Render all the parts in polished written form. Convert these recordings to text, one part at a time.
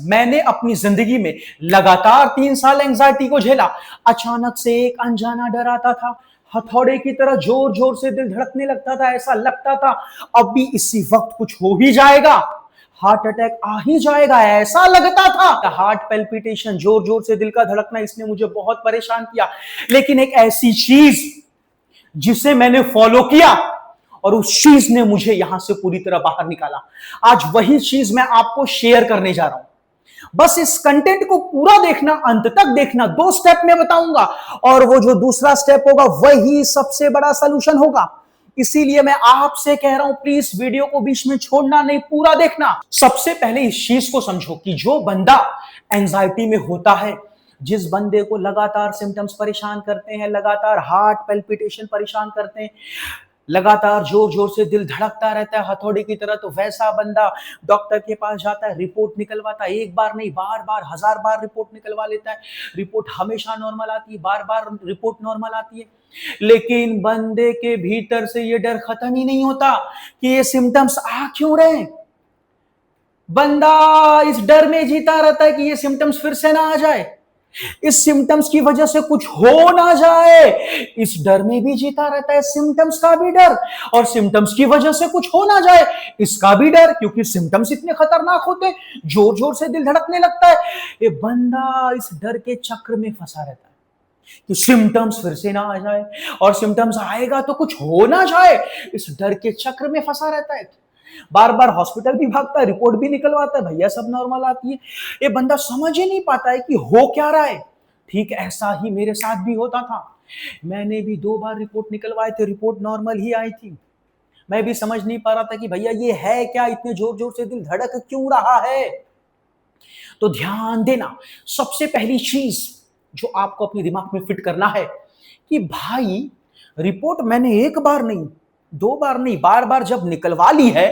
मैंने अपनी जिंदगी में लगातार 3 साल एंजाइटी को झेला। अचानक से एक अनजाना डर आता था, हथौड़े की तरह जोर जोर से दिल धड़कने लगता था। ऐसा लगता था अभी इसी वक्त कुछ हो ही जाएगा, हार्ट अटैक आ ही जाएगा, ऐसा लगता था। हार्ट पेल्पिटेशन, जोर जोर से दिल का धड़कना, इसने मुझे बहुत परेशान किया। लेकिन एक ऐसी चीज जिसे मैंने फॉलो किया और उस चीज ने मुझे यहां से पूरी तरह बाहर निकाला, आज वही चीज मैं आपको शेयर करने जा रहा हूं। बस इस कंटेंट को पूरा देखना, अंत तक देखना। 2 स्टेप में बताऊंगा और वो जो दूसरा स्टेप होगा वही सबसे बड़ा सलूशन होगा। इसीलिए मैं आपसे कह रहा हूं, प्लीज वीडियो को बीच में छोड़ना नहीं, पूरा देखना। सबसे पहले इस चीज को समझो कि जो बंदा एंजाइटी में होता है, जिस बंदे को लगातार सिम्टम्स परेशान करते हैं, लगातार हार्ट पेल्पिटेशन परेशान करते हैं, लगातार जोर जोर से दिल धड़कता रहता है हथौड़े की तरह, तो वैसा बंदा डॉक्टर के पास जाता है, रिपोर्ट निकलवाता है। एक बार नहीं, बार बार, 1000 बार रिपोर्ट निकलवा लेता है। रिपोर्ट हमेशा नॉर्मल आती है, बार बार रिपोर्ट नॉर्मल आती है। लेकिन बंदे के भीतर से ये डर खत्म ही नहीं होता कि ये सिम्टम्स आ क्यों रहे। बंदा इस डर में जीता रहता है कि ये सिम्टम्स फिर से ना आ जाए, इस सिम्टम्स की वजह से कुछ हो ना जाए, इस डर में भी जीता रहता है। सिम्टम्स का भी डर, और सिम्टम्स की वजह से कुछ हो ना जाए, इसका भी डर, क्योंकि सिम्टम्स इतने खतरनाक होते, जोर जोर से दिल धड़कने लगता है। ये बंदा इस डर के चक्र में फंसा रहता है कि सिम्टम्स फिर से ना आ जाए, और सिम्टम्स आएगा तो कुछ हो ना जाए, इस डर के चक्र में फंसा रहता है। बार बार हॉस्पिटल भी भागता है, रिपोर्ट भी निकलवाता है, भैया सब नॉर्मल आती है। ये बंदा समझ ही नहीं पाता है कि हो क्या रहा है। ठीक ऐसा ही मेरे साथ भी होता था। मैंने भी 2 बार रिपोर्ट निकलवाए थे, रिपोर्ट नॉर्मल ही आई थी। मैं भी समझ नहीं पा रहा था कि भैया ये है क्या, इतने जोर जोर से दिल धड़क क्यों रहा है। तो ध्यान देना, सबसे पहली चीज जो आपको अपने दिमाग में फिट करना है कि भाई रिपोर्ट मैंने 1 बार नहीं, 2 बार नहीं, बार बार जब निकलवा ली है,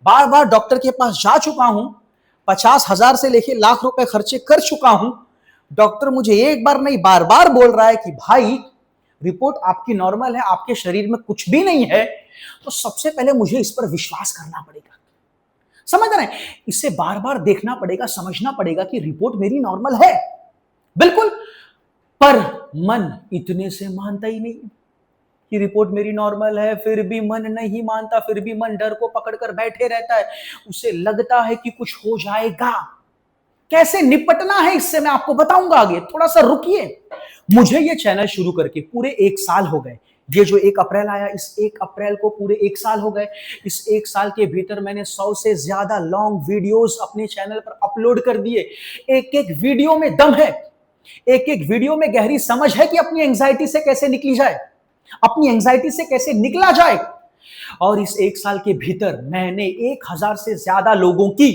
बार बार डॉक्टर के पास जा चुका हूं, 50,000 से लेके लाख रुपए खर्चे कर चुका हूं, डॉक्टर मुझे 1 बार नहीं बार बार बोल रहा है कि भाई रिपोर्ट आपकी नॉर्मल है, आपके शरीर में कुछ भी नहीं है, तो सबसे पहले मुझे इस पर विश्वास करना पड़ेगा। समझ रहे हैं, इसे बार बार देखना पड़ेगा, समझना पड़ेगा कि रिपोर्ट मेरी नॉर्मल है, बिल्कुल। पर मन इतने से मानता ही नहीं कि रिपोर्ट मेरी नॉर्मल है, फिर भी मन नहीं मानता, फिर भी मन डर को पकड़कर बैठे रहता है। उसे लगता है कि कुछ हो जाएगा। कैसे निपटना है इससे मैं आपको बताऊंगा आगे, थोड़ा सा रुकिए। मुझे ये चैनल शुरू करके पूरे 1 साल हो गए। ये जो 1 अप्रैल आया, इस 1 अप्रैल को पूरे 1 साल हो गए। इस 1 साल के भीतर मैंने 100 से ज्यादा लॉन्ग वीडियोस अपने चैनल पर अपलोड कर दिए। एक एक वीडियो में दम है, एक एक वीडियो में गहरी समझ है कि अपनी एंजाइटी से कैसे निकली जाए, अपनी एंजाइटी से कैसे निकला जाए। और इस 1 साल के भीतर मैंने 1000 से ज्यादा लोगों की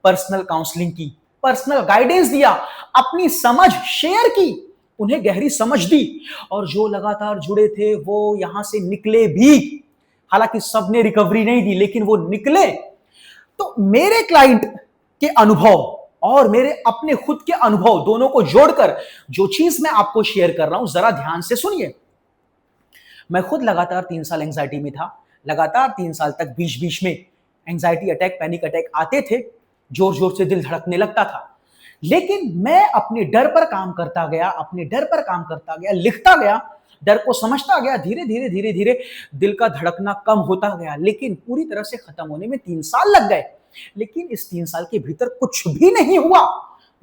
पर्सनल काउंसलिंग की, पर्सनल गाइडेंस दिया, अपनी समझ शेयर की, उन्हें गहरी समझ दी। और जो लगातार जुड़े थे वो यहां से निकले भी। हालांकि सबने रिकवरी नहीं दी, लेकिन वो निकले। तो मेरे क्लाइंट के अनुभव और मेरे अपने खुद के अनुभव दोनों को जोड़कर जो चीज मैं आपको शेयर कर रहा हूं, जरा ध्यान से सुनिए। मैं खुद लगातार 3 साल एंजाइटी में था। लगातार 3 साल तक बीच बीच में एंजाइटी अटैक, पैनिक अटैक आते थे, जोर जोर से दिल धड़कने लगता था। लेकिन मैं अपने डर पर काम करता गया, अपने डर पर काम करता गया, लिखता गया, डर को समझता गया। धीरे धीरे धीरे धीरे दिल का धड़कना कम होता गया, लेकिन पूरी तरह से खत्म होने में 3 साल लग गए। लेकिन इस 3 साल के भीतर कुछ भी नहीं हुआ।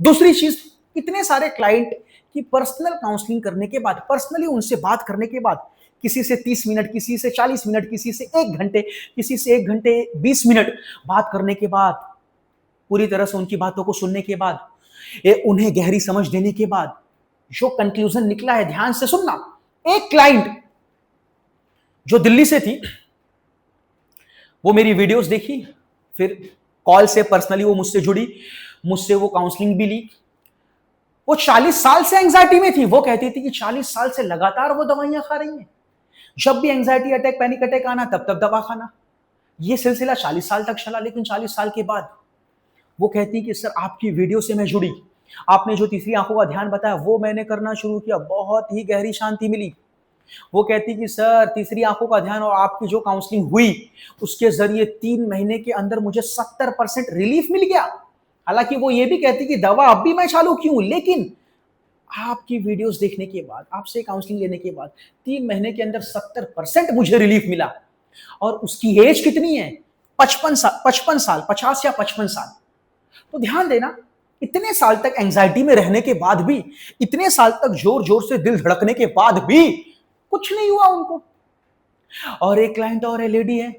दूसरी चीज, इतने सारे क्लाइंट की पर्सनल काउंसलिंग करने के बाद, पर्सनली उनसे बात करने के बाद, किसी से 30 मिनट, किसी से 40 मिनट, किसी से 1 घंटे, किसी से 1 घंटे 20 मिनट बात करने के बाद, पूरी तरह से उनकी बातों को सुनने के बाद, उन्हें गहरी समझ देने के बाद जो कंक्लूजन निकला है, ध्यान से सुनना। एक क्लाइंट जो दिल्ली से थी, वो मेरी वीडियोस देखी, फिर कॉल से पर्सनली वो मुझसे जुड़ी, मुझसे वो काउंसलिंग भी ली। वो 40 साल से एंजाइटी में थी। वो कहती थी कि 40 साल से लगातार वो दवाइयां खा रही हैं, जब भी एंजाइटी अटैक, पैनिक अटैक आना, तब तब दवा खाना। ये सिलसिला 40 साल तक चला। लेकिन 40 साल के बाद वो कहती कि सर आपकी वीडियो से मैं जुड़ी, आपने जो तीसरी आंखों का ध्यान बताया वो मैंने करना शुरू किया, बहुत ही गहरी शांति मिली। वो कहती कि सर तीसरी आंखों का ध्यान और आपकी जो काउंसलिंग हुई उसके जरिए 3 महीने के अंदर मुझे 70% रिलीफ मिल गया। हालांकि वो ये भी कहती कि दवा अब भी मैं चालू क्यों, लेकिन आपकी वीडियोस देखने के बाद, आपसे काउंसलिंग लेने के बाद 3 महीने के अंदर 70% मुझे रिलीफ मिला। और उसकी एज कितनी है? 55 साल, 55 साल, 50 या 55 साल। तो ध्यान देना, इतने साल तक एंजाइटी में रहने के बाद भी, इतने साल तक जोर जोर से दिल धड़कने के बाद भी कुछ नहीं हुआ उनको। और एक क्लाइंट और है, लेडी है,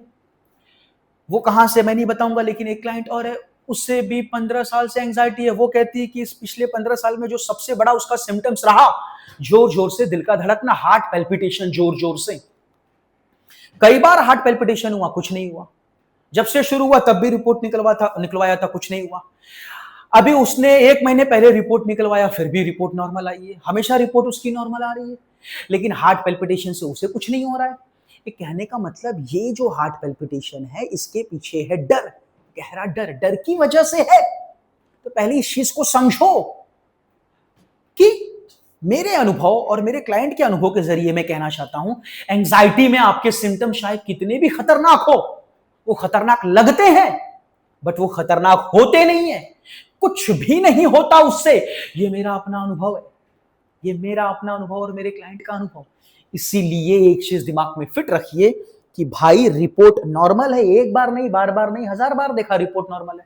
वो कहां से मैं नहीं बताऊंगा, लेकिन एक क्लाइंट और है, उससे भी 15 साल से एंजाइटी है। वो कहती है कि इस पिछले 15 साल में जो सबसे बड़ा उसका सिम्टम्स रहा, जोर जोर से दिल का धड़कना, हार्ट पैल्पिटेशन, जोर जोर से। कई बार हार्ट पैल्पिटेशन हुआ, कुछ नहीं हुआ। जब से शुरू हुआ तब भी रिपोर्ट निकलवाया था, कुछ नहीं हुआ। अभी उसने 1 महीने पहले रिपोर्ट निकलवाया, फिर भी रिपोर्ट नॉर्मल आई है। हमेशा रिपोर्ट उसकी नॉर्मल आ रही है, लेकिन हार्ट पैल्पिटेशन से उसे कुछ नहीं हो रहा है। ये कहने का मतलब, ये जो हार्ट पैल्पिटेशन है, इसके पीछे है डर, गहरा डर। डर की वजह से है। तो पहले इस चीज को समझो कि मेरे अनुभव और मेरे क्लाइंट के अनुभव के जरिए मैं कहना चाहता हूं, एंजाइटी में आपके सिम्टम शायद कितने भी खतरनाक हो, वो खतरनाक लगते हैं, बट वो खतरनाक होते नहीं है। कुछ भी नहीं होता उससे। ये मेरा अपना अनुभव है, ये मेरा अपना अनुभव और मेरे क्लाइंट का अनुभव। इसीलिए एक चीज दिमाग में फिट रखिए कि भाई रिपोर्ट नॉर्मल है। एक बार नहीं, बार बार नहीं, 1000 बार देखा, रिपोर्ट नॉर्मल है।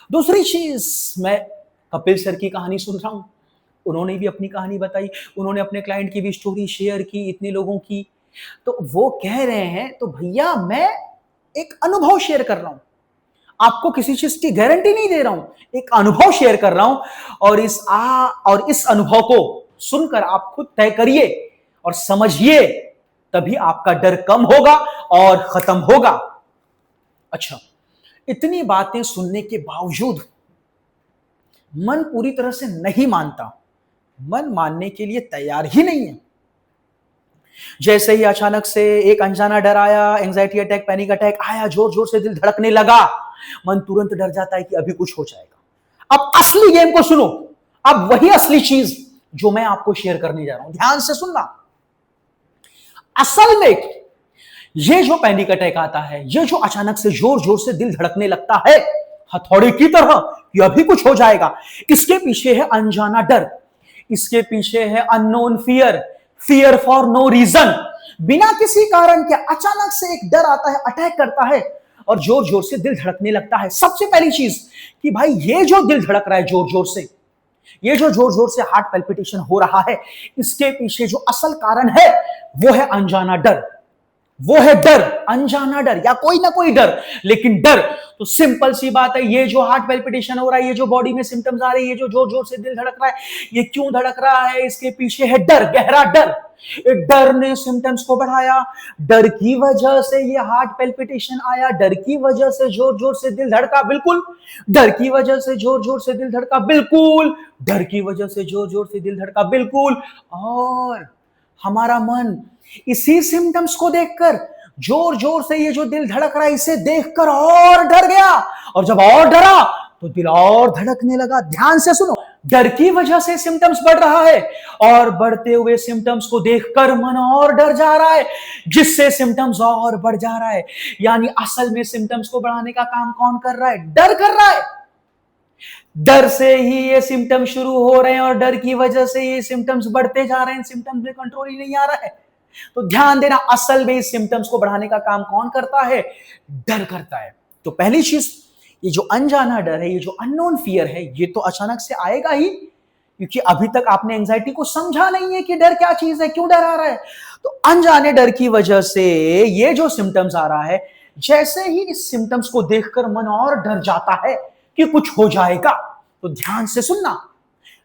दूसरी चीज, मैं कपिल सर की कहानी सुन रहा हूं, उन्होंने भी अपनी कहानी बताई, उन्होंने अपने क्लाइंट की भी स्टोरी शेयर की इतने लोगों की। तो वो कह रहे हैं, तो भैया मैं एक अनुभव शेयर कर रहा हूं, आपको किसी चीज की गारंटी नहीं दे रहा हूं, एक अनुभव शेयर कर रहा हूं। और इस अनुभव को सुनकर आप खुद तय करिए और समझिए, तभी आपका डर कम होगा और खत्म होगा। अच्छा, इतनी बातें सुनने के बावजूद मन पूरी तरह से नहीं मानता, मन मानने के लिए तैयार ही नहीं है। जैसे ही अचानक से एक अनजाना डर आया, एंजाइटी अटैक, पैनिक अटैक आया, जोर जोर से दिल धड़कने लगा, मन तुरंत डर जाता है कि अभी कुछ हो जाएगा। अब असली गेम को सुनो, अब वही असली चीज जो मैं आपको शेयर करने जा रहा हूं, ध्यान से सुनना। असल में ये जो पैनिक अटैक आता है, ये जो अचानक से जोर जोर से दिल धड़कने लगता है हथौड़े की तरह कि अभी कुछ हो जाएगा, इसके पीछे है अनजाना डर, इसके पीछे है unknown fear, fear for no reason. बिना किसी कारण के अचानक से एक डर आता है, अटैक करता है और जोर जोर से दिल धड़कने लगता है। सबसे पहली चीज कि भाई ये जो दिल धड़क रहा है जोर जोर से, ये जो जोर जोर से हार्ट पैल्पिटेशन हो रहा है, इसके पीछे जो असल कारण है वो है अनजाना डर, वो है डर, अनजाना डर या कोई ना कोई डर, लेकिन डर। तो सिंपल सी बात है, ये जो हार्ट पैल्पिटेशन हो रहा है, ये जो बॉडी में सिम्टम्स आ रहे हैं, ये जो जोर जोर से दिल धड़क रहा है, ये क्यों धड़क रहा है? इसके पीछे है डर, गहरा डर। डर ने सिम्टम्स को बढ़ाया, डर की वजह से ये हार्ट पैल्पिटेशन आया, डर की वजह से जोर जोर से दिल धड़का, बिल्कुल, डर की वजह से जोर जोर से दिल धड़का, बिल्कुल, डर की वजह से जोर जोर से दिल धड़का, बिल्कुल। और हमारा मन इसी सिम्टम्स को देखकर, जोर जोर से ये जो दिल धड़क रहा है, इसे देखकर और डर गया, और जब और डरा तो दिल और धड़कने लगा। ध्यान से सुनो, डर की वजह से सिम्टम्स बढ़ रहा है और बढ़ते हुए सिम्टम्स को देखकर मन और डर जा रहा है, जिससे सिम्टम्स और बढ़ जा रहा है। यानी असल में सिम्टम्स को बढ़ाने का काम कौन कर रहा है? डर कर रहा है। डर से ही ये सिम्टम्स शुरू हो रहे हैं और डर की वजह से ये सिम्टम्स बढ़ते जा रहे हैं, सिम्टम्स में कंट्रोल ही नहीं आ रहा है। तो ध्यान देना, असल में इस सिम्टम्स को बढ़ाने का काम कौन करता है? डर करता है। तो पहली चीज, ये जो अनजाना डर है, ये जो अननोन फियर है, ये तो अचानक से आएगा ही, क्योंकि अभी तक आपने एंजाइटी को समझा नहीं है कि डर क्या चीज है, क्यों डर आ रहा है। तो अनजाने डर की वजह से ये जो सिम्टम्स आ रहा है, जैसे ही इस सिम्टम्स को देखकर मन और डर जाता है कि कुछ हो जाएगा। तो ध्यान से सुनना,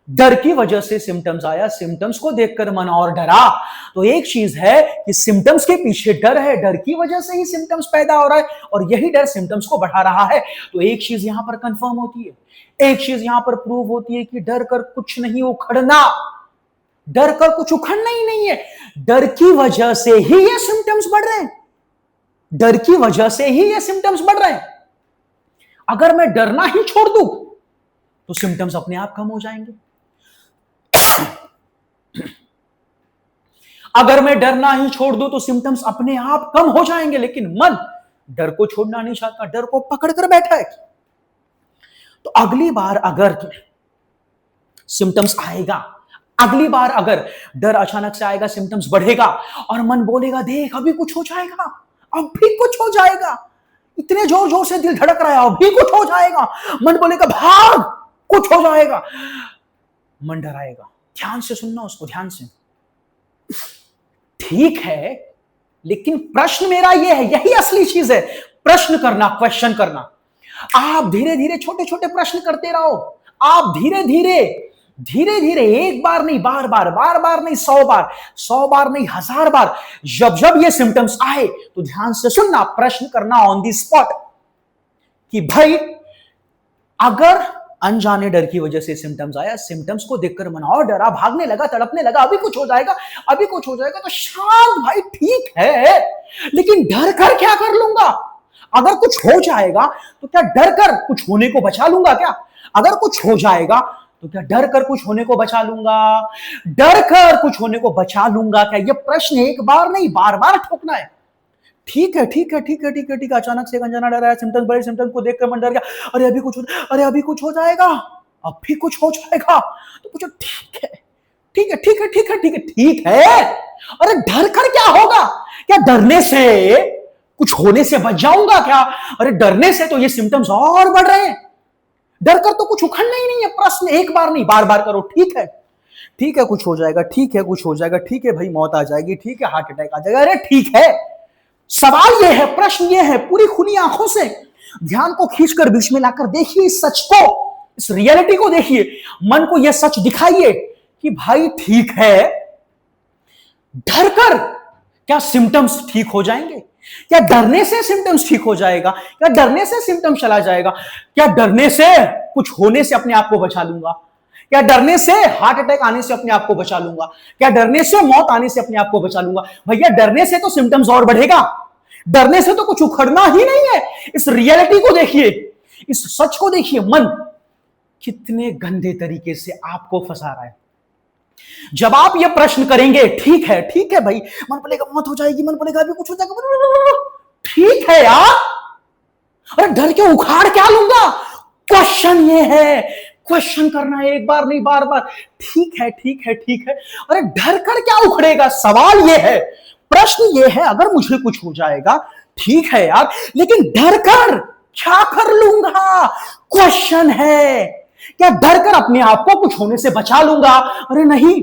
डर की वजह से सिम्टम्स आया, सिम्टम्स को देखकर मन और डरा। तो एक चीज है कि सिम्टम्स के पीछे डर है, डर की वजह से ही सिम्टम्स पैदा हो रहा है और यही डर सिम्टम्स को बढ़ा रहा है। तो एक चीज यहां पर कंफर्म होती है, एक चीज यहां पर प्रूव होती है कि डर कर कुछ नहीं उखड़ना, डर कर कुछ उखड़ना ही नहीं है। डर की वजह से ही ये सिम्टम्स बढ़ रहे हैं, डर की वजह से ही ये सिम्टम्स बढ़ रहे हैं। अगर मैं डरना ही छोड़ दूं तो सिम्टम्स अपने आप कम हो जाएंगे। अगर मैं डरना ही छोड़ दूं तो सिम्टम्स अपने आप कम हो जाएंगे, लेकिन मन डर को छोड़ना नहीं चाहता, डर को पकड़ कर बैठा है। तो अगली बार अगर सिम्टम्स आएगा, अगली बार अगर डर अचानक से आएगा, सिम्टम्स बढ़ेगा और मन बोलेगा देख अभी कुछ हो जाएगा, अभी कुछ हो जाएगा, इतने जोर जोर से दिल धड़क रहा है, अभी कुछ हो जाएगा, मन बोलेगा भाग कुछ हो जाएगा, मन डराएगा। ध्यान से सुनना उसको, ध्यान से। ठीक है, लेकिन प्रश्न मेरा यह है, यही असली चीज है, प्रश्न करना, क्वेश्चन करना। आप धीरे धीरे छोटे छोटे प्रश्न करते रहो, आप धीरे धीरे धीरे धीरे, एक बार नहीं, बार बार, बार बार नहीं, 100 बार, 100 बार नहीं, 1000 बार, जब जब ये सिम्टम्स आए तो ध्यान से सुनना, प्रश्न करना ऑन दी स्पॉट कि भाई अगर अनजाने डर की वजह से सिम्टम्स आया, सिम्टम्स को देखकर मन और डरा, भागने लगा, तड़पने लगा, अभी कुछ हो जाएगा, अभी कुछ हो जाएगा, तो शांत भाई ठीक है, लेकिन डर कर क्या कर लूंगा? अगर कुछ हो जाएगा तो क्या डर कर कुछ होने को बचा लूंगा क्या? अगर कुछ हो जाएगा तो क्या डर कर कुछ होने को बचा लूंगा? डर कर कुछ होने को बचा लूंगा क्या? यह प्रश्न एक बार नहीं, बार बार ठोकना है। ठीक है, ठीक है, ठीक है, ठीक है, ठीक है, अचानक से अनजाना डर आया, सिम्टम्स बड़े, सिम्टम्स को देखकर मन डर गया, अरे अभी कुछ अरे अभी कुछ हो जाएगा, अभी कुछ हो जाएगा, तो पूछो ठीक है, ठीक है, ठीक है, ठीक है, ठीक है, ठीक है, अरे डर कर क्या होगा? क्या डरने से कुछ होने से बच जाऊंगा क्या? अरे डरने से तो ये सिम्टम्स और बढ़ रहे हैं, डर कर तो कुछ उखड़ना ही नहीं है। प्रश्न एक बार नहीं, बार बार करो। ठीक है, ठीक है, कुछ हो जाएगा, ठीक है, कुछ हो जाएगा, ठीक है भाई, मौत आ जाएगी, ठीक है, हार्ट अटैक आ जाएगा, अरे ठीक है। सवाल यह है, प्रश्न यह है, पूरी खुली आंखों से ध्यान को खींचकर बीच में लाकर देखिए इस सच को, इस रियलिटी को देखिए, मन को यह सच दिखाइए कि भाई ठीक है, डर कर क्या सिम्टम्स ठीक हो जाएंगे? क्या डरने से सिम्टम्स ठीक हो जाएगा? क्या डरने से सिम्टम्स चला जाएगा? क्या डरने से कुछ होने से अपने आप को बचा लूंगा? क्या डरने से हार्ट अटैक आने से अपने आप को बचा लूंगा? क्या डरने से मौत आने से अपने आप को बचा लूंगा? भैया डरने से तो सिम्टम्स और बढ़ेगा, डरने से तो कुछ उखड़ना ही नहीं है। इस रियलिटी को देखिए, इस सच को देखिए, मन कितने गंदे तरीके से आपको फंसा रहा है। जब आप ये प्रश्न करेंगे, ठीक है भाई, मन बोलेगा मौत हो जाएगी, मन बोलेगा अभी कुछ हो जाएगा, ठीक है यार, अरे डर के उखाड़ क्या लूंगा? क्वेश्चन ये है, क्वेश्चन करना है, एक बार नहीं, बार बार। ठीक है, ठीक है, ठीक है, अरे डर कर क्या उखड़ेगा? सवाल ये है, प्रश्न ये है, अगर मुझे कुछ हो जाएगा, ठीक है यार, लेकिन डर कर क्या कर लूंगा? क्वेश्चन है, क्या डर कर अपने आप को कुछ होने से बचा लूंगा? अरे नहीं,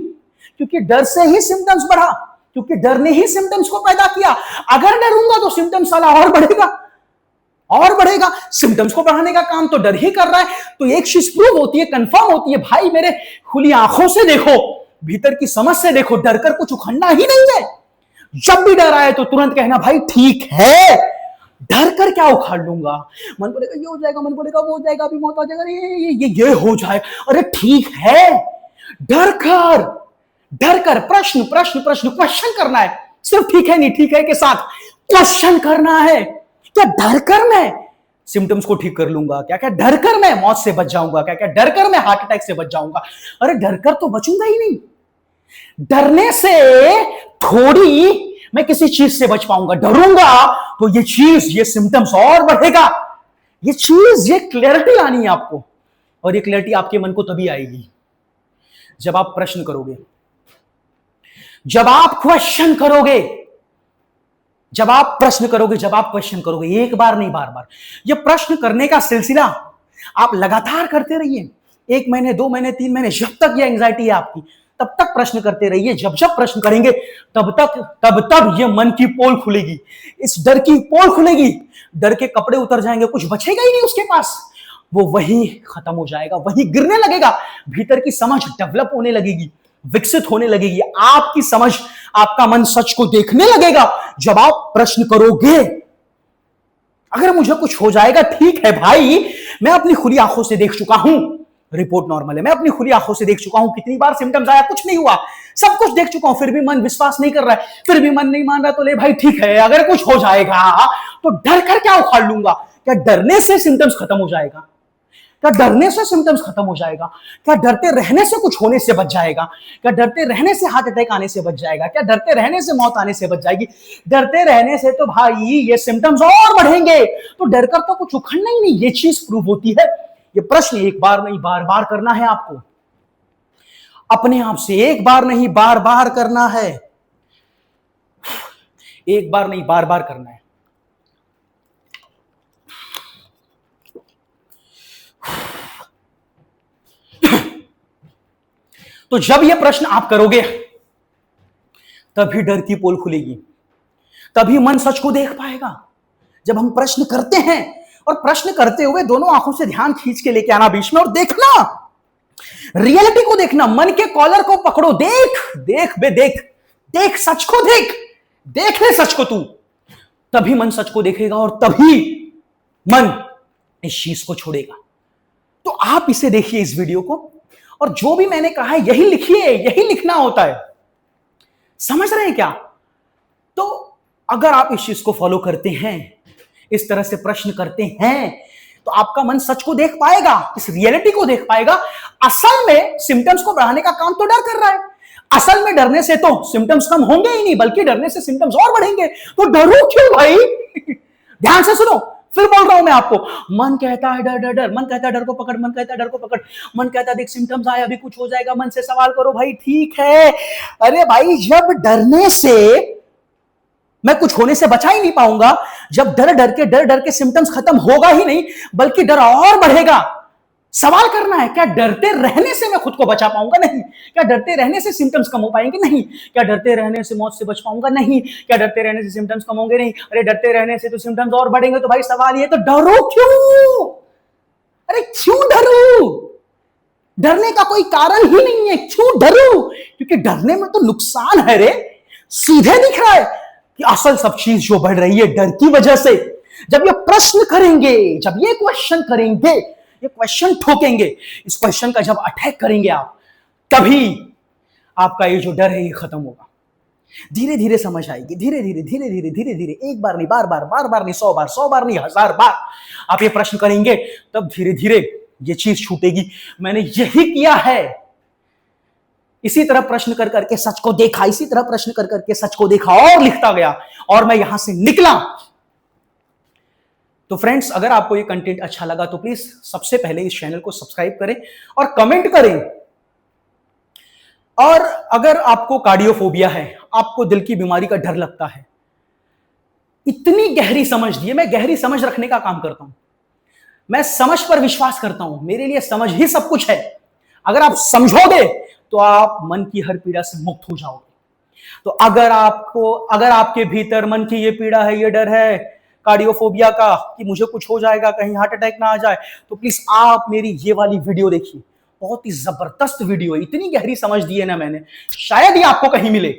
क्योंकि डर से ही सिम्टम्स बढ़ा, क्योंकि डर ने ही सिम्टम्स को पैदा किया। अगर डरूंगा तो सिम्टम्स साला और बढ़ेगा, और बढ़ेगा। सिम्टम्स को बढ़ाने का काम तो डर ही कर रहा है। तो एक चीज प्रूव होती है, कंफर्म होती है, भाई मेरे खुली आंखों से देखो, भीतर की समझ से देखो, डर कर कुछ उखड़ना ही नहीं है। जब भी डर आए तो तुरंत कहना भाई ठीक है, डर कर क्या उखाड़ लूंगा? मन बोलेगा ये हो जाएगा, मन बोलेगा वो हो जाएगा, अभी मौत आ जाएगा, ये हो जाए, अरे ठीक है, डर कर प्रश्न प्रश्न प्रश्न क्वेश्चन करना है। सिर्फ ठीक है नहीं ठीक है के साथ क्वेश्चन करना है। क्या डर कर मैं सिम्टम्स को ठीक कर लूंगा? क्या क्या डर कर मैं मौत से बच जाऊंगा? क्या क्या डर कर मैं हार्ट अटैक से बच जाऊंगा? अरे डर कर तो बचूंगा ही नहीं। डरने से थोड़ी मैं किसी चीज से बच पाऊंगा। डरूंगा तो ये चीज, ये सिम्टम्स और बढ़ेगा। ये चीज, ये क्लैरिटी आनी है आपको, और ये क्लैरिटी आपके मन को तभी आएगी जब आप प्रश्न करोगे, जब आप क्वेश्चन करोगे, जब आप प्रश्न करोगे, जब आप क्वेश्चन करोगे। एक बार नहीं, बार बार। ये प्रश्न करने का सिलसिला आप लगातार करते रहिए, 1 महीने 2 महीने 3 महीने, जब तक ये एंजाइटी है आपकी, तब तक प्रश्न करते रहिए। जब जब प्रश्न करेंगे तब ये मन की पोल खुलेगी, इस डर की पोल खुलेगी, डर के कपड़े उतर जाएंगे, कुछ बचेगा ही नहीं उसके पास, वो वही खत्म हो जाएगा, वही गिरने लगेगा। भीतर की समझ डेवलप होने लगेगी, विकसित होने लगेगी, आपकी समझ, आपका मन सच को देखने लगेगा जब आप प्रश्न करोगे। अगर मुझे कुछ हो जाएगा, ठीक है भाई, मैं अपनी खुली आंखों से देख चुका हूं, रिपोर्ट नॉर्मल है, मैं अपनी खुली आंखों से देख चुका हूं, कितनी बार सिम्टम्स आया, कुछ नहीं हुआ, सब कुछ देख चुका हूं, फिर भी मन विश्वास नहीं कर रहा है, फिर भी मन नहीं मान रहा, तो ले भाई ठीक है, अगर कुछ हो जाएगा तो डर कर क्या उखाड़ लूंगा? क्या डरने से सिम्टम्स खत्म हो जाएगा? क्या डरने से सिम्टम्स खत्म हो जाएगा? क्या डरते रहने से कुछ होने से बच जाएगा? क्या डरते रहने से हार्ट अटैक आने से बच जाएगा? क्या डरते रहने से मौत आने से बच जाएगी? डरते रहने से तो भाई ये सिम्टम्स और बढ़ेंगे। तो डर कर तो कुछ उखड़ना ही नहीं। ये चीज प्रूव होती है, ये प्रश्न एक बार नहीं बार बार करना है आपको, अपने आप से एक बार नहीं बार बार करना है, एक बार नहीं बार बार करना है। तो जब यह प्रश्न आप करोगे तभी डर की पोल खुलेगी, तभी मन सच को देख पाएगा। जब हम प्रश्न करते हैं और प्रश्न करते हुए दोनों आंखों से ध्यान खींच के लेके आना बीच में और देखना, रियलिटी को देखना, मन के कॉलर को पकड़ो, देख देख बे देख, देख सच को देख, देख ले सच को तू, तभी मन सच को देखेगा और तभी मन इस चीज को छोड़ेगा। तो आप इसे देखिए इस वीडियो को, और जो भी मैंने कहा है यही लिखिए, यही लिखना होता है, समझ रहे हैं क्या? तो अगर आप इस चीज को फॉलो करते हैं, इस तरह से प्रश्न करते हैं, तो आपका मन सच को देख पाएगा, इस रियलिटी को देख पाएगा। असल में सिम्टम्स को बढ़ाने का काम तो डर कर रहा है। असल में डरने से तो सिम्टम्स कम होंगे ही नहीं, बल्कि डरने से सिम्टम्स और बढ़ेंगे। तो डरो क्यों भाई? ध्यान से सुनो, फिर बोल रहा हूं मैं आपको। मन कहता है डर डर डर, मन कहता है डर को पकड़, मन कहता है डर को पकड़, मन कहता है देख सिम्टम्स आए, अभी कुछ हो जाएगा, मन से सवाल करो भाई, ठीक है। अरे भाई, जब डरने से मैं कुछ होने से बचा ही नहीं पाऊंगा, जब डर डर के सिम्टम्स खत्म होगा ही नहीं, बल्कि डर और बढ़ेगा। सवाल करना है, क्या डरते रहने से मैं खुद को बचा पाऊंगा? नहीं। क्या डरते रहने से सिम्टम्स कम हो पाएंगे? नहीं। क्या डरते रहने से मौत से बच पाऊंगा? नहीं। क्या डरते रहने से सिम्टम्स कम होंगे? नहीं। अरे डरते रहने से तो सिम्टम्स और बढ़ेंगे। तो भाई सवाल ये, तो डरो क्यों? अरे क्यों डरो? डरने का कोई कारण ही नहीं है, क्यों डरो? क्योंकि डरने में तो नुकसान है रे, सीधे दिख रहा है कि असल सब चीज जो बढ़ रही है डर की वजह से। जब ये प्रश्न करेंगे, जब ये क्वेश्चन करेंगे, ये क्वेश्चन ठोकेंगे, इस क्वेश्चन का जब अटैक करेंगे आप, तभी आपका ये जो डर है ये खत्म होगा। धीरे धीरे समझ आएगी, धीरे धीरे धीरे धीरे धीरे धीरे, एक बार नहीं बार बार, बार बार नहीं 100 बार, 100 बार नहीं 1000 बार आप ये प्रश्न करेंगे, तब धीरे धीरे ये चीज छूटेगी। मैंने यही किया है, इसी तरह प्रश्न कर करके सच को देखा, इसी तरह प्रश्न कर करके सच को देखा और लिखता गया, और मैं यहां से निकला। तो फ्रेंड्स, अगर आपको ये कंटेंट अच्छा लगा तो प्लीज सबसे पहले इस चैनल को सब्सक्राइब करें और कमेंट करें। और अगर आपको कार्डियोफोबिया है, आपको दिल की बीमारी का डर लगता है, इतनी गहरी समझ दी है, मैं गहरी समझ रखने का काम करता हूं, मैं समझ पर विश्वास करता हूं, मेरे लिए समझ ही सब कुछ है। अगर आप समझोगे तो आप मन की हर पीड़ा से मुक्त हो जाओगे। तो अगर आपके भीतर मन की ये पीड़ा है, ये डर है कार्डियोफोबिया का कि मुझे कुछ हो जाएगा, कहीं हार्ट अटैक ना आ जाए, तो प्लीज आप मेरी ये वाली वीडियो देखिए। बहुत ही जबरदस्त वीडियो है, इतनी गहरी समझ दी है ना मैंने, शायद ही आपको कहीं मिले।